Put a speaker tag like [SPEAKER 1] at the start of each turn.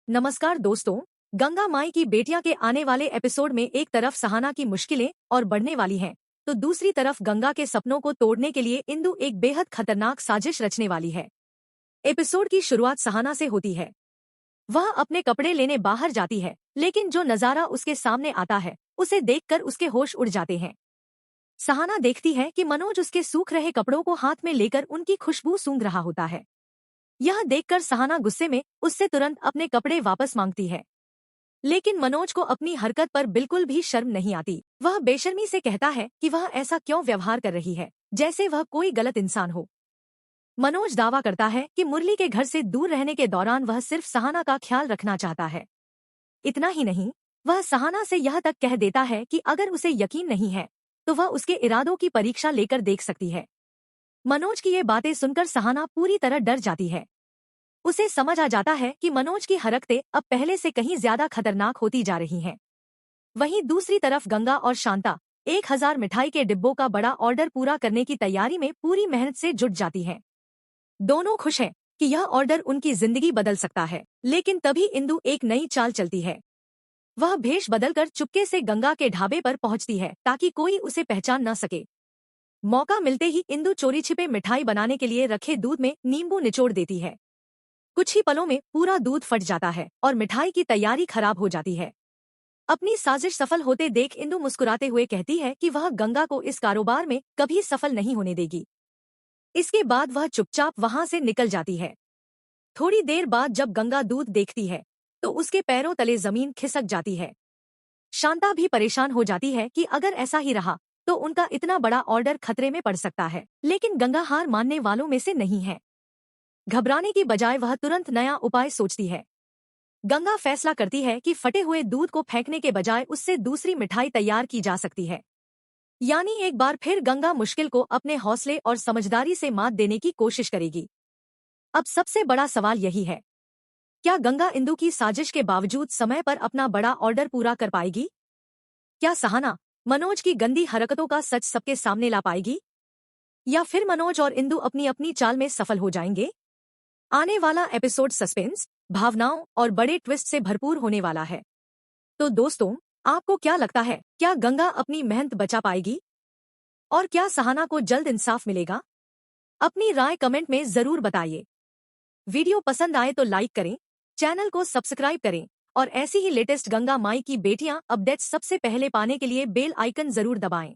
[SPEAKER 1] नमस्कार दोस्तों। गंगा माई की बेटियां के आने वाले एपिसोड में एक तरफ सहाना की मुश्किलें और बढ़ने वाली हैं, तो दूसरी तरफ गंगा के सपनों को तोड़ने के लिए इंदु एक बेहद खतरनाक साजिश रचने वाली है। एपिसोड की शुरुआत सहाना से होती है। वह अपने कपड़े लेने बाहर जाती है, लेकिन जो नजारा उसके सामने आता है उसे देखकर उसके होश उड़ जाते हैं। सहाना देखती है कि मनोज उसके सूख रहे कपड़ों को हाथ में लेकर उनकी खुशबू सूंघ रहा होता है। यह देखकर सहाना गुस्से में उससे तुरंत अपने कपड़े वापस मांगती है, लेकिन मनोज को अपनी हरकत पर बिल्कुल भी शर्म नहीं आती। वह बेशर्मी से कहता है कि वह ऐसा क्यों व्यवहार कर रही है, जैसे वह कोई गलत इंसान हो। मनोज दावा करता है कि मुरली के घर से दूर रहने के दौरान वह सिर्फ सहाना का ख्याल रखना चाहता है। इतना ही नहीं, वह सहाना से यह तक कह देता है कि अगर उसे यकीन नहीं है तो वह उसके इरादों की परीक्षा लेकर देख सकती है। मनोज की ये बातें सुनकर सहाना पूरी तरह डर जाती है। उसे समझ आ जाता है कि मनोज की हरकतें अब पहले से कहीं ज्यादा खतरनाक होती जा रही हैं। वहीं दूसरी तरफ गंगा और शांता 1000 मिठाई के डिब्बों का बड़ा ऑर्डर पूरा करने की तैयारी में पूरी मेहनत से जुट जाती हैं। दोनों खुश हैं कि यह ऑर्डर उनकी जिंदगी बदल सकता है, लेकिन तभी इंदु एक नई चाल चलती है। वह भेष बदलकर चुपके से गंगा के ढाबे पर पहुंचती है ताकि कोई उसे पहचान न सके। मौका मिलते ही इंदु चोरी छिपे मिठाई बनाने के लिए रखे दूध में नींबू निचोड़ देती है। कुछ ही पलों में पूरा दूध फट जाता है और मिठाई की तैयारी खराब हो जाती है। अपनी साजिश सफल होते देख इंदु मुस्कुराते हुए कहती है कि वह गंगा को इस कारोबार में कभी सफल नहीं होने देगी। इसके बाद वह चुपचाप वहां से निकल जाती है। थोड़ी देर बाद जब गंगा दूध देखती है तो उसके पैरों तले जमीन खिसक जाती है। शांता भी परेशान हो जाती है कि अगर ऐसा ही रहा तो उनका इतना बड़ा ऑर्डर खतरे में पड़ सकता है, लेकिन गंगा हार मानने वालों में से नहीं है। घबराने की बजाय वह तुरंत नया उपाय सोचती है। गंगा फैसला करती है कि फटे हुए दूध को फेंकने के बजाय उससे दूसरी मिठाई तैयार की जा सकती है। यानी एक बार फिर गंगा मुश्किल को अपने हौसले और समझदारी से मात देने की कोशिश करेगी। अब सबसे बड़ा सवाल यही है, क्या गंगा इंदु की साजिश के बावजूद समय पर अपना बड़ा ऑर्डर पूरा कर पाएगी? क्या सहाना मनोज की गंदी हरकतों का सच सबके सामने ला पाएगी, या फिर मनोज और इंदु अपनी अपनी चाल में सफल हो जाएंगे? आने वाला एपिसोड सस्पेंस, भावनाओं और बड़े ट्विस्ट से भरपूर होने वाला है। तो दोस्तों, आपको क्या लगता है, क्या गंगा अपनी मेहनत बचा पाएगी और क्या सहाना को जल्द इंसाफ मिलेगा? अपनी राय कमेंट में जरूर बताइए। वीडियो पसंद आए तो लाइक करें, चैनल को सब्सक्राइब करें और ऐसी ही लेटेस्ट गंगा माई की बेटियां अपडेट्स सबसे पहले पाने के लिए बेल आइकन जरूर दबाएं।